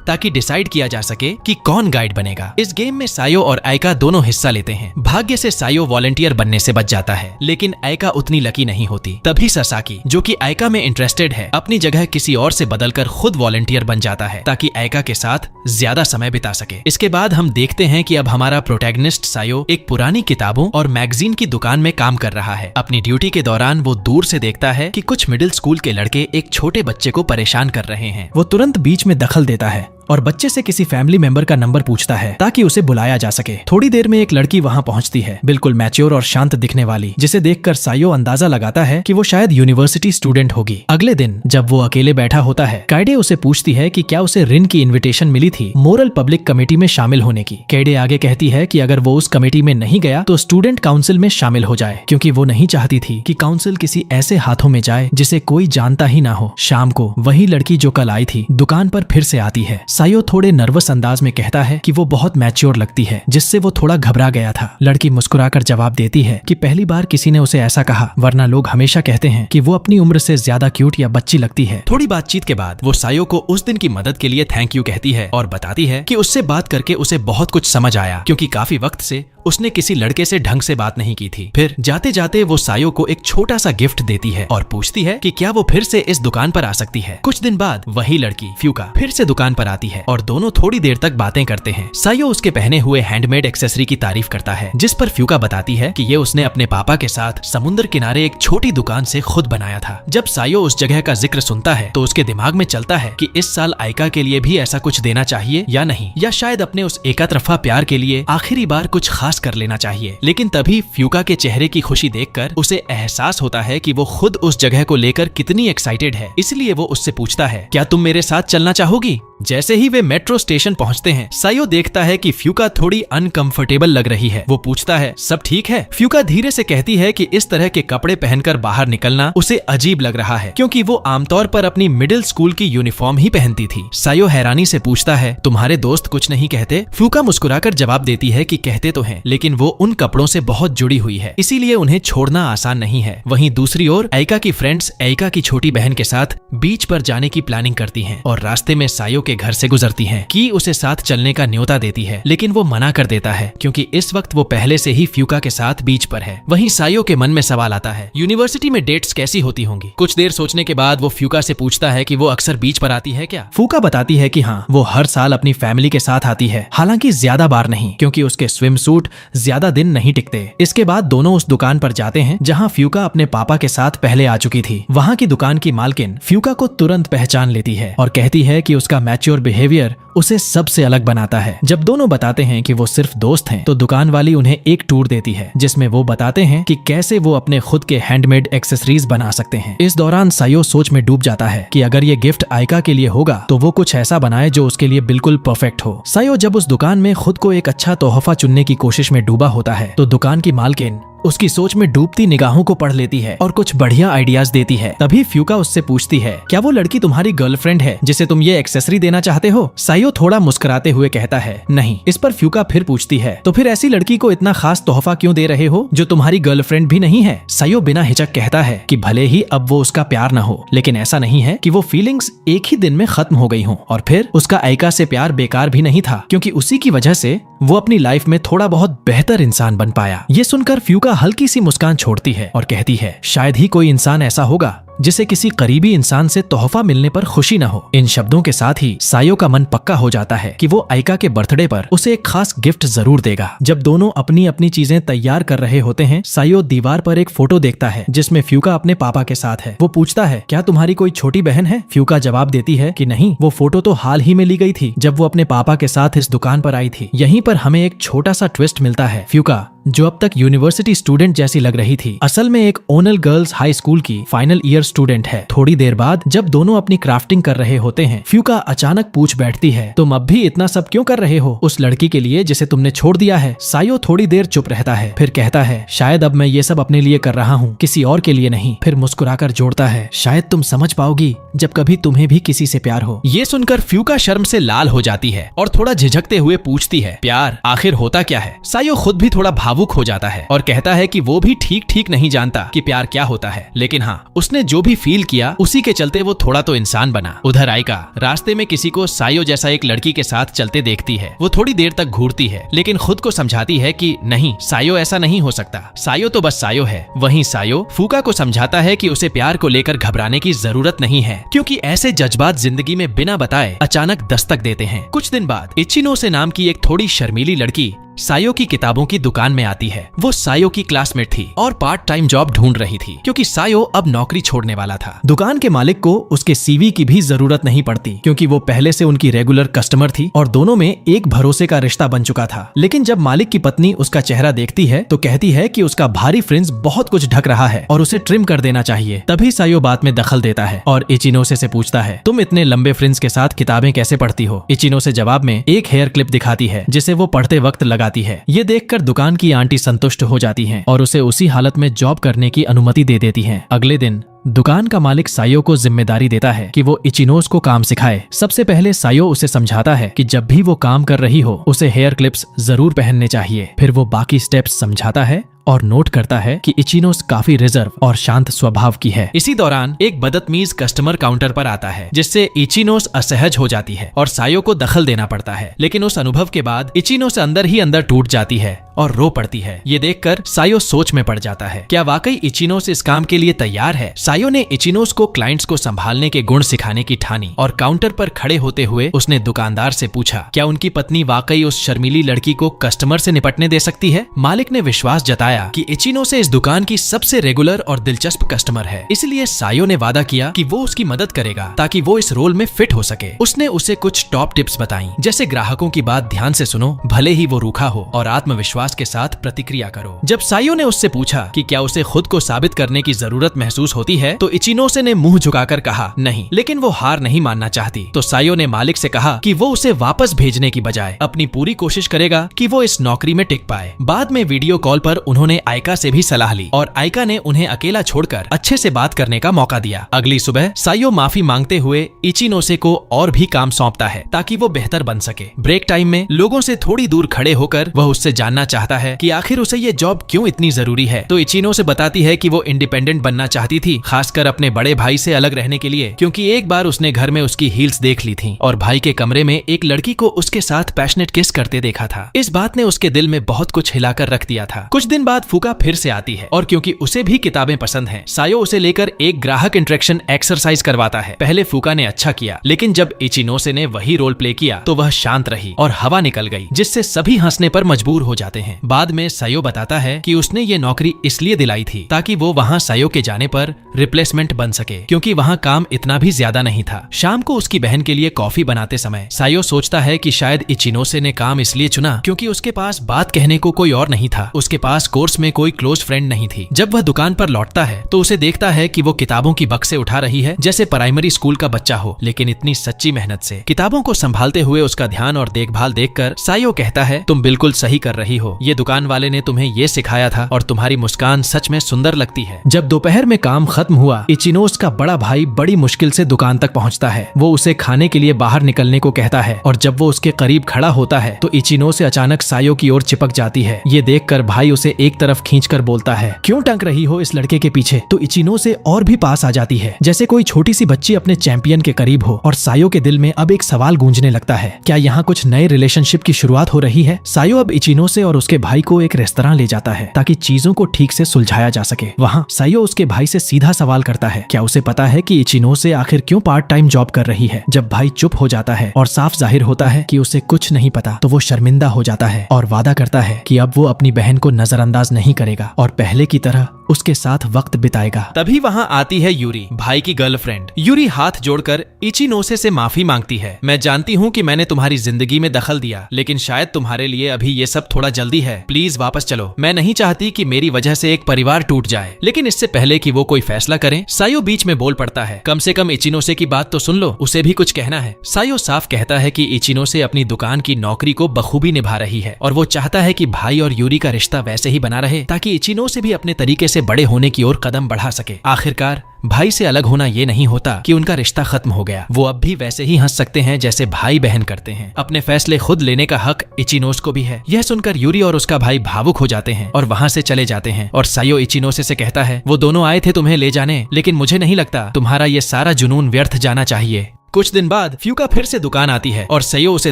ताकि डिसाइड किया जा सके कि कौन गाइड बनेगा। इस गेम में सायो और आयका दोनों हिस्सा लेते हैं। भाग्य से सायो वॉलंटियर बनने से बच जाता है, लेकिन आयका उतनी लकी नहीं होती। तभी ससाकी, जो कि आयका में इंटरेस्टेड है, अपनी जगह किसी और से बदलकर खुद वॉलंटियर बन जाता है ताकि आयका के साथ ज्यादा समय बिता सके। इसके बाद हम देखते हैं कि अब हमारा प्रोटैगनिस्ट सायो एक पुरानी किताबों और मैगजीन की दुकान में काम कर रहा है। अपनी ड्यूटी के दौरान वो दूर से देखता है कि कुछ मिडिल स्कूल के लड़के एक छोटे बच्चे को परेशान कर रहे हैं। वो तुरंत बीच में दखल देता है और बच्चे से किसी फैमिली मेंबर का नंबर पूछता है ताकि उसे बुलाया जा सके। थोड़ी देर में एक लड़की वहां पहुंचती है, बिल्कुल मैच्योर और शांत दिखने वाली, जिसे देखकर सायो अंदाजा लगाता है कि वो शायद यूनिवर्सिटी स्टूडेंट होगी। अगले दिन जब वो अकेले बैठा होता है, काइडे उसे पूछती है कि क्या उसे रिन की इन्विटेशन मिली थी मोरल पब्लिक कमेटी में शामिल होने की। काइडे आगे कहती है कि अगर वो उस कमेटी में नहीं गया तो स्टूडेंट काउंसिल में शामिल हो जाए, क्योंकि वो नहीं चाहती थी कि काउंसिल किसी ऐसे हाथों में जाए जिसे कोई जानता ही ना हो। शाम को वही लड़की जो कल आई थी दुकान पर फिर से आती है। सायो थोड़े नर्वस अंदाज में कहता है कि वो बहुत मैच्योर लगती है, जिससे वो थोड़ा घबरा गया था। लड़की मुस्कुराकर जवाब देती है कि पहली बार किसी ने उसे ऐसा कहा, वरना लोग हमेशा कहते हैं कि वो अपनी उम्र से ज्यादा क्यूट या बच्ची लगती है। थोड़ी बातचीत के बाद वो सायो को उस दिन की मदद के लिए थैंक यू कहती है और बताती है कि उससे बात करके उसे बहुत कुछ समझ आया, क्योंकि काफी वक्त से उसने किसी लड़के से ढंग से बात नहीं की थी। फिर जाते जाते वो सायो को एक छोटा सा गिफ्ट देती है और पूछती है कि क्या वो फिर से इस दुकान पर आ सकती है। कुछ दिन बाद वही लड़की फ्यूका फिर से दुकान पर आती है और दोनों थोड़ी देर तक बातें करते हैं। सायो उसके पहने हुए हैंडमेड एक्सेसरी की तारीफ करता है, जिस पर फ्यूका बताती है कि ये उसने अपने पापा के साथ समुद्र किनारे एक छोटी दुकान से खुद बनाया था। जब सायो उस जगह का जिक्र सुनता है तो उसके दिमाग में चलता है कि इस साल आयका के लिए भी ऐसा कुछ देना चाहिए या नहीं, या शायद अपने उस एकतरफा प्यार के लिए आखिरी बार कुछ खास कर लेना चाहिए। लेकिन तभी फ्यूका के चेहरे की खुशी देखकर उसे एहसास होता है कि वो खुद उस जगह को लेकर कितनी एक्साइटेड है। इसलिए वो उससे पूछता है, क्या तुम मेरे साथ चलना चाहोगी? जैसे ही वे मेट्रो स्टेशन पहुंचते हैं, सायो देखता है कि फ्यूका थोड़ी अनकंफर्टेबल लग रही है। वो पूछता है, सब ठीक है? फ्यूका धीरे से कहती है कि इस तरह के कपड़े पहनकर बाहर निकलना उसे अजीब लग रहा है, क्योंकि वो आमतौर पर अपनी मिडिल स्कूल की यूनिफॉर्म ही पहनती थी। सायो हैरानी से पूछता है, तुम्हारे दोस्त कुछ नहीं कहते? फ्यूका मुस्कुराकर जवाब देती है कि कहते तो हैं, लेकिन वो उन कपड़ों से बहुत जुड़ी हुई है, इसीलिए उन्हें छोड़ना आसान नहीं है। वहीं दूसरी ओर आयका की फ्रेंड्स आयका की छोटी बहन के साथ बीच पर जाने की प्लानिंग करती हैं और रास्ते में सायो के घर से गुजरती हैं। की उसे साथ चलने का न्योता देती है, लेकिन वो मना कर देता है क्योंकि इस वक्त वो पहले से ही फ्यूका के साथ बीच पर है। वहीं सायो के मन में सवाल आता है, यूनिवर्सिटी में डेट्स कैसी होती होंगी? कुछ देर सोचने के बाद वो फ्यूका से पूछता है कि वो अक्सर बीच पर आती है क्या? फ्यूका बताती है कि हाँ, वो हर साल अपनी फैमिली के साथ आती है, हालांकि ज्यादा बार नहीं, क्योंकि उसके स्विम सूट ज्यादा दिन नहीं टिकते। इसके बाद दोनों उस दुकान पर जाते हैं जहाँ फ्यूका अपने पापा के साथ पहले आ चुकी थी। वहाँ की दुकान की मालकिन फ्यूका को तुरंत पहचान लेती है और कहती है कि उसका मैच्योर बिहेवियर उसे सबसे अलग बनाता है। जब दोनों बताते हैं कि वो सिर्फ दोस्त हैं, तो दुकान वाली उन्हें एक टूर देती है जिसमें वो बताते हैं कि कैसे वो अपने खुद के हैंडमेड एक्सेसरीज बना सकते हैं। इस दौरान सायो सोच में डूब जाता है कि अगर ये गिफ्ट आयका के लिए होगा तो वो कुछ ऐसा बनाए जो उसके लिए बिल्कुल परफेक्ट हो। सायो जब उस दुकान में खुद को एक अच्छा तोहफा चुनने की कोशिश में डूबा होता है तो दुकान की मालकिन उसकी सोच में डूबती निगाहों को पढ़ लेती है और कुछ बढ़िया आइडियाज देती है। तभी फ्यूका उससे पूछती है, क्या वो लड़की तुम्हारी गर्लफ्रेंड है जिसे तुम ये एक्सेसरी देना चाहते हो? सायो थोड़ा मुस्कुराते हुए कहता है, नहीं। इस पर फ्यूका फिर पूछती है, तो फिर ऐसी लड़की को इतना खास तोहफा क्यों दे रहे हो जो तुम्हारी गर्लफ्रेंड भी नहीं है? सायो बिना हिचक कहता है कि भले ही अब वो उसका प्यार न हो, लेकिन ऐसा नहीं है कि वो फीलिंग्स एक ही दिन में खत्म हो गई हो। और फिर उसका आयका से प्यार बेकार भी नहीं था, क्योंकि उसी की वजह से वो अपनी लाइफ में थोड़ा बहुत बेहतर इंसान बन पाया। ये सुनकर फ्यूका हल्की सी मुस्कान छोड़ती है और कहती है, शायद ही कोई इंसान ऐसा होगा जिसे किसी करीबी इंसान से तोहफा मिलने पर खुशी न हो। इन शब्दों के साथ ही सायो का मन पक्का हो जाता है कि वो आयका के बर्थडे पर उसे एक खास गिफ्ट जरूर देगा। जब दोनों अपनी अपनी चीजें तैयार कर रहे होते हैं, सायो दीवार पर एक फोटो देखता है जिसमें फ्यूका अपने पापा के साथ है। वो पूछता है, क्या तुम्हारी कोई छोटी बहन है? फ्यूका जवाब देती है कि नहीं, वो फोटो तो हाल ही में ली गई थी जब वो अपने पापा के साथ इस दुकान पर आई थी। यहीं पर हमें एक छोटा सा ट्विस्ट मिलता है। फ्यूका जो अब तक यूनिवर्सिटी स्टूडेंट जैसी लग रही थी, असल में एक ओनल गर्ल्स हाई स्कूल की फाइनल ईयर स्टूडेंट है। थोड़ी देर बाद जब दोनों अपनी क्राफ्टिंग कर रहे होते हैं, फ्यूका अचानक पूछ बैठती है, तुम अब भी इतना सब क्यों कर रहे हो उस लड़की के लिए जिसे तुमने छोड़ दिया है? सायो थोड़ी देर चुप रहता है, फिर कहता है, शायद अब मैं ये सब अपने लिए कर रहा हूँ, किसी और के लिए नहीं। फिर मुस्कुराकर जोड़ता है, शायद तुम समझ पाओगी जब कभी तुम्हें भी किसी से प्यार हो। ये सुनकर फ्यूका शर्म से लाल हो जाती है और थोड़ा झिझकते हुए पूछती है, प्यार आखिर होता क्या है? सायो खुद भी थोड़ा भावुक हो जाता है और कहता है कि वो भी ठीक नहीं जानता कि प्यार क्या होता है, लेकिन हाँ, उसने जो भी फील किया उसी के चलते वो थोड़ा तो इंसान बना। उधर आइका रास्ते में किसी को सायो जैसा एक लड़की के साथ चलते देखती है। वो थोड़ी देर तक घूरती है, लेकिन खुद को समझाती है कि नहीं, सायो ऐसा नहीं हो सकता, सायो तो बस सायो है। वहीं सायो फूका को समझाता है कि उसे प्यार को लेकर घबराने की जरूरत नहीं है, क्योंकि ऐसे जज्बात जिंदगी में बिना बताए अचानक दस्तक देते हैं। कुछ दिन बाद इचिनोसे नाम की एक थोड़ी शर्मीली लड़की सायो की किताबों की दुकान में आती है। वो सायो की क्लासमेट थी और पार्ट टाइम जॉब ढूंढ रही थी, क्योंकि सायो अब नौकरी छोड़ने वाला था। दुकान के मालिक को उसके सीवी की भी जरूरत नहीं पड़ती, क्योंकि वो पहले से उनकी रेगुलर कस्टमर थी और दोनों में एक भरोसे का रिश्ता बन चुका था। लेकिन जब मालिक की पत्नी उसका चेहरा देखती है तो कहती है कि उसका भारी फ्रिंज बहुत कुछ ढक रहा है और उसे ट्रिम कर देना चाहिए। तभी सायो बात में दखल देता है और इचिनोसे से पूछता है, तुम इतने लंबे फ्रिंज के साथ किताबें कैसे पढ़ती हो? इचिनोसे जवाब में एक हेयर क्लिप दिखाती है जिसे वो पढ़ते वक्त लगाती है। ये देखकर दुकान की आंटी संतुष्ट हो जाती हैं और उसे उसी हालत में जॉब करने की अनुमति दे देती हैं। अगले दिन दुकान का मालिक सायो को जिम्मेदारी देता है कि वो इचिनोस को काम सिखाए। सबसे पहले सायो उसे समझाता है कि जब भी वो काम कर रही हो उसे हेयर क्लिप्स जरूर पहनने चाहिए। फिर वो बाकी स्टेप्स समझाता है और नोट करता है कि इचिनोस काफी रिजर्व और शांत स्वभाव की है। इसी दौरान एक बदतमीज कस्टमर काउंटर पर आता है, जिससे इचिनोस असहज हो जाती है और सायो को दखल देना पड़ता है। लेकिन उस अनुभव के बाद इचिनोस अंदर ही अंदर टूट जाती है और रो पड़ती है। ये देखकर सायो सोच में पड़ जाता है, क्या वाकई इचिनोस इस काम के लिए तैयार है? सायो ने इचिनोस को क्लाइंट्स को संभालने के गुण सिखाने की ठानी और काउंटर पर खड़े होते हुए उसने दुकानदार से पूछा, क्या उनकी पत्नी वाकई उस शर्मीली लड़की को कस्टमर से निपटने दे सकती है? मालिक ने विश्वास जताया कि इचिनोसे इस दुकान की सबसे रेगुलर और दिलचस्प कस्टमर है, इसलिए सायो ने वादा किया कि वो उसकी मदद करेगा ताकि वो इस रोल में फिट हो सके। उसने उसे कुछ टॉप टिप्स बताई, जैसे ग्राहकों की बात ध्यान से सुनो, भले ही वो रूखा हो, और आत्मविश्वास के साथ प्रतिक्रिया करो। जब सायो ने उससे पूछा कि क्या उसे खुद को साबित करने की जरूरत महसूस होती है, तो इचिनोसे ने मुंह झुकाकर कहा नहीं, लेकिन वो हार नहीं मानना चाहती। तो सायो ने मालिक से कहा कि वो उसे वापस भेजने की बजाय अपनी पूरी कोशिश करेगा कि वो इस नौकरी में टिक पाए। बाद में वीडियो कॉल पर उन्होंने आइका से भी सलाह ली और आइका ने उन्हें अकेला छोड़कर अच्छे से बात करने का मौका दिया। अगली सुबह सायो माफी मांगते हुए इचिनोसे को और भी काम सौंपता है ताकि वो बेहतर बन सके। ब्रेक टाइम में लोगों से थोड़ी दूर खड़े होकर वह उससे जानना चाहता है कि आखिर उसे ये जॉब क्यों इतनी जरूरी है। तो इचिनोसे बताती है कि वो इंडिपेंडेंट बनना चाहती थी, खासकर अपने बड़े भाई से अलग रहने के लिए, क्योंकि एक बार उसने घर में उसकी हील्स देख ली थी और भाई के कमरे में एक लड़की को उसके साथ पैशनेट किस करते देखा था। इस बात ने उसके दिल में बहुत कुछ हिलाकर रख दिया था। कुछ दिन बाद फूका फिर से आती है और क्योंकि उसे भी किताबें पसंद हैं, सायो उसे लेकर एक ग्राहक इंटरेक्शन एक्सरसाइज करवाता है। पहले फूका ने अच्छा किया, लेकिन जब इचिनोसे ने वही रोल प्ले किया तो वह शांत रही और हवा निकल गई, जिससे सभी हंसने पर मजबूर हो जाते हैं। बाद में सायो बताता है कि उसने ये नौकरी इसलिए दिलाई थी ताकि वो वहाँ सायो के जाने पर रिप्लेसमेंट बन सके, क्योंकि वहाँ काम इतना भी ज्यादा नहीं था। शाम को उसकी बहन के लिए कॉफी बनाते समय सायो सोचता है कि शायद इचिनोसे ने काम इसलिए चुना क्योंकि उसके पास बात कहने को कोई और नहीं था। उसके पास कोर्स में कोई क्लोज फ्रेंड नहीं थी। जब वह दुकान पर लौटता है तो उसे देखता है कि वो किताबों की बक्से उठा रही है जैसे प्राइमरी स्कूल का बच्चा हो, लेकिन इतनी सच्ची मेहनत से। किताबों को संभालते हुए उसका ध्यान और देखभाल देखकर सायो कहता है, तुम बिल्कुल सही कर रही हो, ये दुकान वाले ने तुम्हें ये सिखाया था और तुम्हारी मुस्कान सच में सुंदर लगती है। जब दोपहर में काम खत्म हुआ, इचिनोस का बड़ा भाई बड़ी मुश्किल से दुकान तक पहुंचता है। वो उसे खाने के लिए बाहर निकलने को कहता है और जब वो उसके करीब खड़ा होता है तो इचिनोसे अचानक सायो की ओर चिपक जाती है। ये देखकर भाई उसे एक तरफ खींचकर बोलता है, क्यों टंक रही हो इस लड़के के पीछे? तो इचिनोसे और भी पास आ जाती है, जैसे कोई छोटी सी बच्ची अपने चैंपियन के करीब हो। और सायो के दिल में अब एक सवाल गूंजने लगता है, क्या यहाँ कुछ नए रिलेशनशिप की शुरुआत हो रही है? सायो अब इचिनोसे और उसके भाई को एक रेस्तरां ले जाता है ताकि चीजों को ठीक से सुलझाया जा सके। वहाँ सायो उसके भाई से सीधा सवाल करता है, क्या उसे पता है कि इचिनोसे आखिर क्यों पार्ट टाइम जॉब कर रही है? जब भाई चुप हो जाता है और साफ जाहिर होता है कि उसे कुछ नहीं पता, तो वो शर्मिंदा हो जाता है और वादा करता है कि अब वो अपनी बहन को नजरअंदाज नहीं करेगा और पहले की तरह उसके साथ वक्त बिताएगा। तभी वहाँ आती है यूरी, भाई की गर्लफ्रेंड। यूरी हाथ जोड़कर इचिनोसे से माफी मांगती है। मैं जानती हूँ कि मैंने तुम्हारी जिंदगी में दखल दिया, लेकिन शायद तुम्हारे लिए अभी ये सब थोड़ा जल्दी है। प्लीज वापस चलो। मैं नहीं चाहती कि मेरी वजह से एक परिवार टूट जाए। लेकिन इससे पहले कि वो कोई फैसला करें, सायो बीच में बोल पड़ता है, कम से कम इचिनोसे की बात तो सुन लो, उसे भी कुछ कहना है। सायो साफ कहता है कि इचिनोसे अपनी दुकान की नौकरी को बखूबी निभा रही है और वो चाहता है कि भाई और यूरी का रिश्ता वैसे ही बना रहे ताकि इचिनोसे भी अपने तरीके से बड़े होने की ओर कदम बढ़ा सके। आखिरकार भाई से अलग होना ये नहीं होता कि उनका रिश्ता खत्म हो गया। वो अब भी वैसे ही हंस सकते हैं जैसे भाई बहन करते हैं। अपने फैसले खुद लेने का हक इचिनोसे को भी है। यह सुनकर यूरी और उसका भाई भावुक हो जाते हैं और वहाँ से चले जाते हैं। और सायो इचिनोसे से कहता है, वो दोनों आए थे तुम्हें ले जाने, लेकिन मुझे नहीं लगता तुम्हारा ये सारा जुनून व्यर्थ जाना चाहिए। कुछ दिन बाद फ्यूका फिर से दुकान आती है और सायो उसे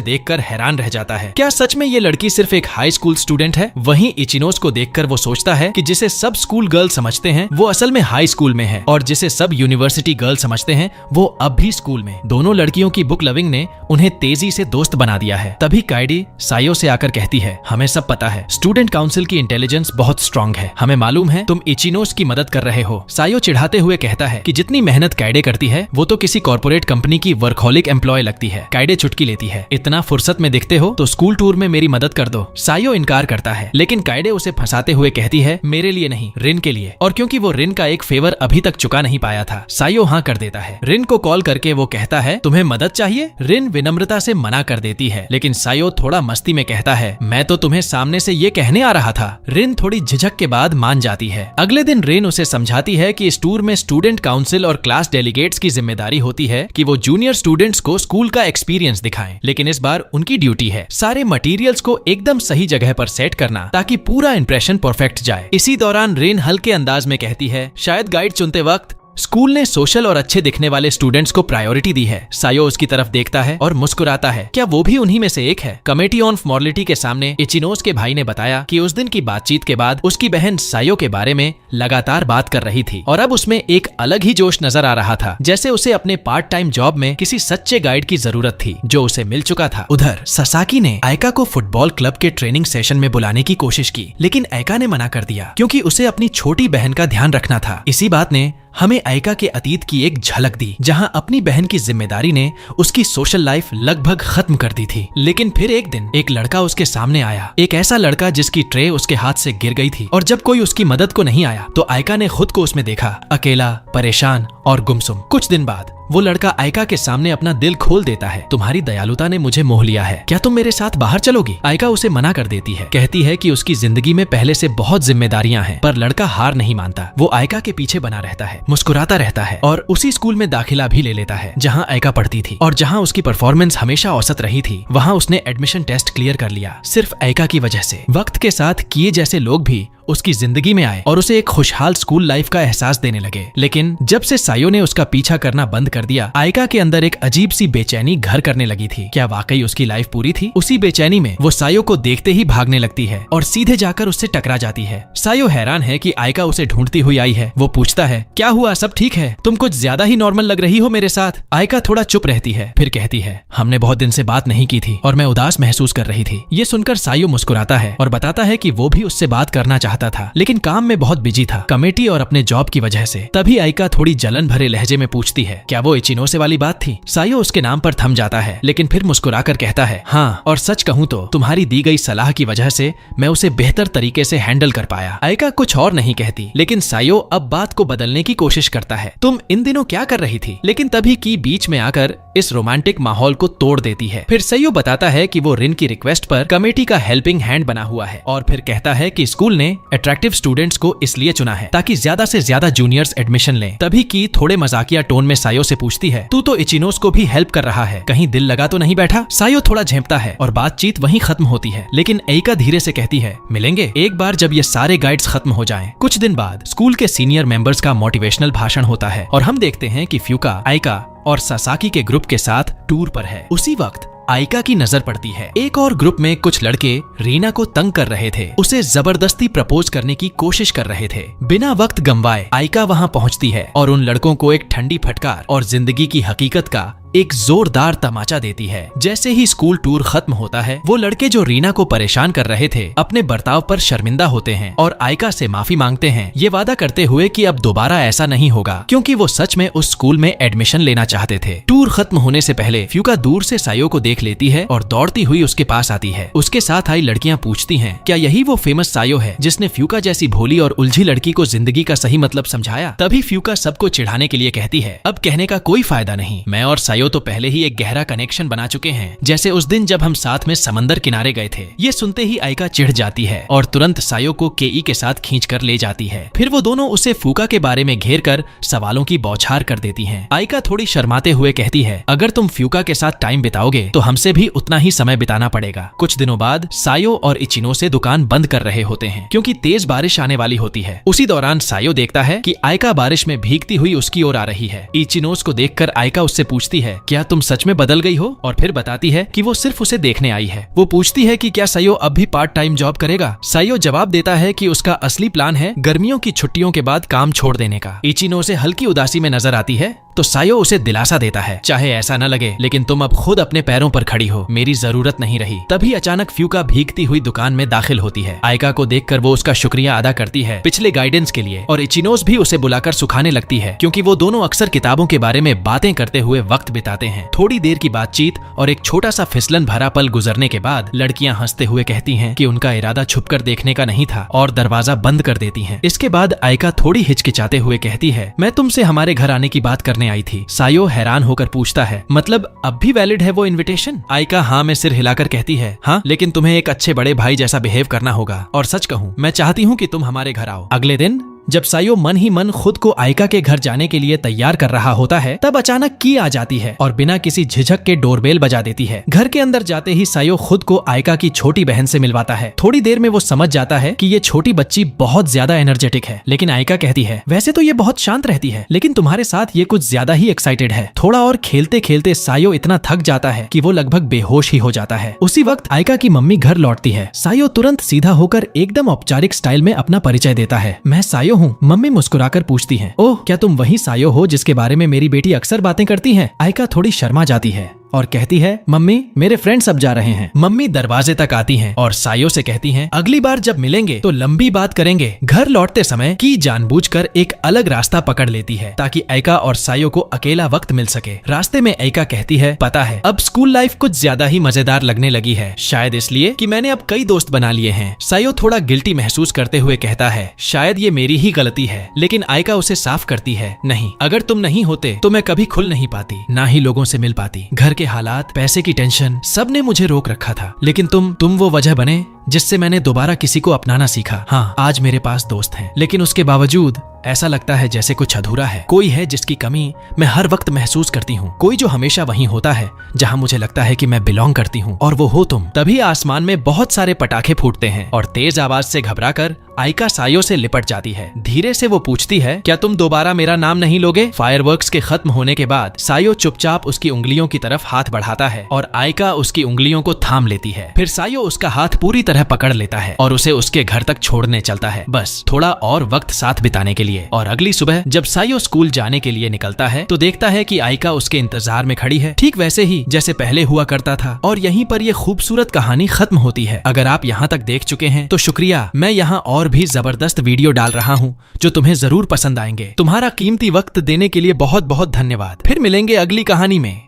देखकर हैरान रह जाता है। क्या सच में ये लड़की सिर्फ एक हाई स्कूल स्टूडेंट है? वहीं इचिनोसे को देखकर वो सोचता है कि जिसे सब स्कूल गर्ल समझते हैं वो असल में हाई स्कूल में है, और जिसे सब यूनिवर्सिटी गर्ल समझते हैं वो अब भी स्कूल में। दोनों लड़कियों की बुक लविंग ने उन्हें तेजी से दोस्त बना दिया है। तभी काइडी सायो से आकर कहती है, हमें सब पता है, स्टूडेंट काउंसिल की इंटेलिजेंस बहुत स्ट्रांग है। हमें मालूम है तुम इचिनोसे की मदद कर रहे हो। सायो चिढ़ाते हुए कहता है कि जितनी मेहनत काइडे करती है वो तो किसी कॉर्पोरेट कंपनी की वर्कहॉलिक एम्प्लॉय लगती है। काइडे चुटकी लेती है, इतना फुर्सत में दिखते हो तो स्कूल टूर में मेरी मदद कर दो। सायो इनकार करता है, लेकिन काइडे उसे फंसाते हुए कहती है, मेरे लिए नहीं, रिन के लिए। और क्योंकि वो रिन का एक फेवर अभी तक चुका नहीं पाया था, सायो हाँ कर देता है। रिन को कॉल करके वो कहता है, तुम्हें मदद चाहिए? रिन विनम्रता से मना कर देती है, लेकिन सायो थोड़ा मस्ती में कहता है, मैं तो तुम्हें सामने से ये कहने आ रहा था। रिन थोड़ी झिझक के बाद मान जाती है। अगले दिन रिन उसे समझाती है कि इस टूर में स्टूडेंट काउंसिल और क्लास डेलीगेट्स की जिम्मेदारी होती है कि वो जूनियर स्टूडेंट्स को स्कूल का एक्सपीरियंस दिखाएं, लेकिन इस बार उनकी ड्यूटी है सारे मटेरियल्स को एकदम सही जगह पर सेट करना ताकि पूरा इंप्रेशन परफेक्ट जाए। इसी दौरान रेन हल्के अंदाज में कहती है, शायद गाइड चुनते वक्त स्कूल ने सोशल और अच्छे दिखने वाले स्टूडेंट्स को प्रायोरिटी दी है। सायो उसकी तरफ देखता है और मुस्कुराता है, क्या वो भी उन्हीं में से एक है? कमेटी ऑन मॉरलिटी के सामने इचिनोसे के भाई ने बताया कि उस दिन की बातचीत के बाद उसकी बहन सायो के बारे में लगातार बात कर रही थी और अब उसमें एक अलग ही जोश नजर आ रहा था, जैसे उसे अपने पार्ट टाइम जॉब में किसी सच्चे गाइड की जरूरत थी जो उसे मिल चुका था। उधर ससाकी ने आयका को फुटबॉल क्लब के ट्रेनिंग सेशन में बुलाने की कोशिश की, लेकिन आयका ने मना कर दिया क्योंकि उसे अपनी छोटी बहन का ध्यान रखना था। इसी बात ने हमें आयका के अतीत की एक झलक दी, जहां अपनी बहन की जिम्मेदारी ने उसकी सोशल लाइफ लगभग खत्म कर दी थी। लेकिन फिर एक दिन एक लड़का उसके सामने आया, एक ऐसा लड़का जिसकी ट्रे उसके हाथ से गिर गई थी, और जब कोई उसकी मदद को नहीं आया तो आयका ने खुद को उसमें देखा, अकेला, परेशान और गुमसुम। कुछ दिन बाद वो लड़का आयका के सामने अपना दिल खोल देता है, तुम्हारी दयालुता ने मुझे मोह लिया है, क्या तुम मेरे साथ बाहर चलोगी? आयका उसे मना कर देती है, कहती है कि उसकी जिंदगी में पहले से बहुत जिम्मेदारियां हैं, पर लड़का हार नहीं मानता। वो आयका के पीछे बना रहता है, मुस्कुराता रहता है और उसी स्कूल में दाखिला भी ले लेता है जहां आयका पढ़ती थी, और जहां उसकी परफॉर्मेंस हमेशा औसत रही थी वहां उसने एडमिशन टेस्ट क्लियर कर लिया, सिर्फ आयका की वजह से। वक्त के साथ किए जैसे लोग भी उसकी जिंदगी में आए और उसे एक खुशहाल स्कूल लाइफ का एहसास देने लगे। लेकिन जब से सायो ने उसका पीछा करना बंद कर दिया, आयका के अंदर एक अजीब सी बेचैनी घर करने लगी थी। क्या वाकई उसकी लाइफ पूरी थी? उसी बेचैनी में वो सायो को देखते ही भागने लगती है और सीधे जाकर उससे टकरा जाती है। सायो हैरान है कि आयका उसे ढूंढती हुई आई है। वो पूछता है, क्या हुआ, सब ठीक है? तुम कुछ ज्यादा ही नॉर्मल लग रही हो मेरे साथ। आयका थोड़ा चुप रहती है, फिर कहती है, हमने बहुत दिन से बात नहीं की थी और मैं उदास महसूस कर रही थी। ये सुनकर सायो मुस्कुराता है और बताता है कि वो भी उससे बात करना चाहता था, लेकिन काम में बहुत बिजी था, कमेटी और अपने जॉब की वजह से। तभी आयका थोड़ी जलन भरे लहजे में पूछती है, क्या वो इचिनोसे वाली बात थी? सायो उसके नाम पर थम जाता है, लेकिन फिर मुस्कुराकर कहता है, हाँ, और सच कहूँ तो तुम्हारी दी गई सलाह की वजह से मैं उसे बेहतर तरीके से हैंडल कर पाया। आयका कुछ और नहीं कहती, लेकिन सायो अब बात को बदलने की कोशिश करता है। तुम इन दिनों क्या कर रही थी? लेकिन तभी की बीच में आकर इस रोमांटिक माहौल को तोड़ देती है। फिर सायो बताता है कि वो रिन की रिक्वेस्ट पर कमेटी का हेल्पिंग हैंड बना हुआ है, और फिर कहता है कि स्कूल ने अट्रैक्टिव स्टूडेंट्स को इसलिए चुना है ताकि ज्यादा से ज्यादा जूनियर्स एडमिशन लें। तभी की थोड़े मजाकिया टोन में सायो से पूछती है, तू तो इचिनोसे को भी हेल्प कर रहा है, कहीं दिल लगा तो नहीं बैठा? सायो थोड़ा झेंपता है और बातचीत वहीं खत्म होती है, लेकिन आयका धीरे से कहती है, मिलेंगे एक बार जब ये सारे गाइड्स खत्म हो जाएं। कुछ दिन बाद स्कूल के सीनियर मेंबर्स का मोटिवेशनल भाषण होता है और हम देखते हैं कि फ्यूका, आयका और ससाकी के ग्रुप के साथ टूर पर है। उसी वक्त आयका की नजर पड़ती है, एक और ग्रुप में कुछ लड़के रीना को तंग कर रहे थे, उसे जबरदस्ती प्रपोज करने की कोशिश कर रहे थे। बिना वक्त गंवाए आयका वहां पहुंचती है और उन लड़कों को एक ठंडी फटकार और जिंदगी की हकीकत का एक जोरदार तमाचा देती है। जैसे ही स्कूल टूर खत्म होता है, वो लड़के जो रीना को परेशान कर रहे थे अपने बर्ताव पर शर्मिंदा होते हैं और आयका से माफी मांगते हैं, ये वादा करते हुए कि अब दोबारा ऐसा नहीं होगा, क्योंकि वो सच में उस स्कूल में एडमिशन लेना चाहते थे। टूर खत्म होने से पहले फ्यूका दूर से सायो को देख लेती है और दौड़ती हुई उसके पास आती है। उसके साथ आई लड़कियां पूछती हैं, क्या यही वो फेमस सायो है जिसने फ्यूका जैसी भोली और उलझी लड़की को जिंदगी का सही मतलब समझाया? तभी फ्यूका सबको चिढ़ाने के लिए कहती है, अब कहने का कोई फायदा नहीं, मैं और सायो तो पहले ही एक गहरा कनेक्शन बना चुके हैं, जैसे उस दिन जब हम साथ में समंदर किनारे गए थे। ये सुनते ही आयका चिढ़ जाती है और तुरंत सायो को केई के साथ खींच कर ले जाती है। फिर वो दोनों उसे फूका के बारे में घेर कर सवालों की बौछार कर देती हैं। आयका थोड़ी शर्माते हुए कहती है, अगर तुम फ्यूका के साथ टाइम बिताओगे तो हमसे भी उतना ही समय बिताना पड़ेगा। कुछ दिनों बाद सायो और इचिनोसे दुकान बंद कर रहे होते हैं क्योंकि तेज बारिश आने वाली होती है। उसी दौरान सायो देखता है कि आयका बारिश में भीगती हुई उसकी ओर आ रही है। इचिनोस को देखकर आयका उससे पूछती है, क्या तुम सच में बदल गई हो? और फिर बताती है कि वो सिर्फ उसे देखने आई है। वो पूछती है कि क्या सायो अब भी पार्ट टाइम जॉब करेगा? सायो जवाब देता है कि उसका असली प्लान है गर्मियों की छुट्टियों के बाद काम छोड़ देने का। इचिनोसे हल्की उदासी में नजर आती है तो सायो उसे दिलासा देता है, चाहे ऐसा न लगे लेकिन तुम अब खुद अपने पैरों पर खड़ी हो, मेरी जरूरत नहीं रही। तभी अचानक फ्यूका भीगती हुई दुकान में दाखिल होती है। आयका को देखकर वो उसका शुक्रिया अदा करती है पिछले गाइडेंस के लिए, और इचिनोस भी उसे बुलाकर सुखाने लगती है क्योंकि वो दोनों अक्सर किताबों के बारे में बातें करते हुए वक्त बिताते हैं। थोड़ी देर की बातचीत और एक छोटा सा फिसलन भरा पल गुजरने के बाद लड़कियां हंसते हुए कहती हैं कि उनका इरादा छुपकर देखने का नहीं था और दरवाजा बंद कर देती हैं। इसके बाद आयका थोड़ी हिचकिचाते हुए कहती है, मैं तुमसे हमारे घर आने की बात करने आई थी। सायो हैरान होकर पूछता है, मतलब अब भी वैलिड है वो इनविटेशन? आयका हाँ में सिर हिलाकर कहती है, हाँ, लेकिन तुम्हें एक अच्छे बड़े भाई जैसा बिहेव करना होगा, और सच कहूँ मैं चाहती हूँ कि तुम हमारे घर आओ। अगले दिन जब सायो मन ही मन खुद को आयका के घर जाने के लिए तैयार कर रहा होता है, तब अचानक की आ जाती है और बिना किसी झिझक के डोरबेल बजा देती है। घर के अंदर जाते ही सायो खुद को आयका की छोटी बहन से मिलवाता है। थोड़ी देर में वो समझ जाता है कि ये छोटी बच्ची बहुत ज्यादा एनर्जेटिक है, लेकिन आयका कहती है, वैसे तो ये बहुत शांत रहती है, लेकिन तुम्हारे साथ ये कुछ ज्यादा ही एक्साइटेड है। थोड़ा और खेलते खेलते सायो इतना थक जाता है कि वो लगभग बेहोश ही हो जाता है। उसी वक्त आयका की मम्मी घर लौटती है। सायो तुरंत सीधा होकर एकदम औपचारिक स्टाइल में अपना परिचय देता है, मैं सायो हूँ। मम्मी मुस्कुराकर पूछती हैं, ओह, क्या तुम वही सायो हो जिसके बारे में मेरी बेटी अक्सर बातें करती है? आयका थोड़ी शर्मा जाती है और कहती है, मम्मी मेरे फ्रेंड्स अब जा रहे हैं। मम्मी दरवाजे तक आती हैं और सायो से कहती हैं, अगली बार जब मिलेंगे तो लंबी बात करेंगे। घर लौटते समय की जानबूझकर एक अलग रास्ता पकड़ लेती है ताकि आयका और सायो को अकेला वक्त मिल सके। रास्ते में आयका कहती है, पता है अब स्कूल लाइफ कुछ ज्यादा ही मजेदार लगने लगी है, शायद इसलिए कि मैंने अब कई दोस्त बना लिए हैं। सायो थोड़ा गिल्टी महसूस करते हुए कहता है, शायद ये मेरी ही गलती है, लेकिन आयका उसे साफ करती है, नहीं, अगर तुम नहीं होते तो मैं कभी खुल नहीं पाती, ना ही लोगों से मिल पाती। घर के हालात, पैसे की टेंशन, सब ने मुझे रोक रखा था, लेकिन तुम वो वजह बने जिससे मैंने दोबारा किसी को अपनाना सीखा। हाँ, आज मेरे पास दोस्त हैं, लेकिन उसके बावजूद ऐसा लगता है जैसे कुछ अधूरा है। कोई है जिसकी कमी मैं हर वक्त महसूस करती हूँ, कोई जो हमेशा वहीं होता है जहाँ मुझे लगता है कि मैं बिलोंग करती हूँ, और वो हो तुम। तभी आसमान में बहुत सारे पटाखे फूटते हैं और तेज आवाज से घबराकर आयका सायो से लिपट जाती है। धीरे से वो पूछती है, क्या तुम दोबारा मेरा नाम नहीं लोगे? फायरवर्क्स के खत्म होने के बाद सायो चुपचाप उसकी उंगलियों की तरफ हाथ बढ़ाता है और आयका उसकी उंगलियों को थाम लेती है। फिर सायो उसका हाथ पूरी तरह पकड़ लेता है और उसे उसके घर तक छोड़ने चलता है, बस थोड़ा और वक्त साथ बिताने के लिए। और अगली सुबह जब सायो स्कूल जाने के लिए निकलता है तो देखता है कि आयका उसके इंतजार में खड़ी है, ठीक वैसे ही जैसे पहले हुआ करता था। और यहीं पर ये खूबसूरत कहानी खत्म होती है। अगर आप यहाँ तक देख चुके हैं तो शुक्रिया, मैं यहाँ और भी जबरदस्त वीडियो डाल रहा हूँ जो तुम्हें जरूर पसंद आएंगे। तुम्हारा कीमती वक्त देने के लिए बहुत बहुत धन्यवाद। फिर मिलेंगे अगली कहानी में।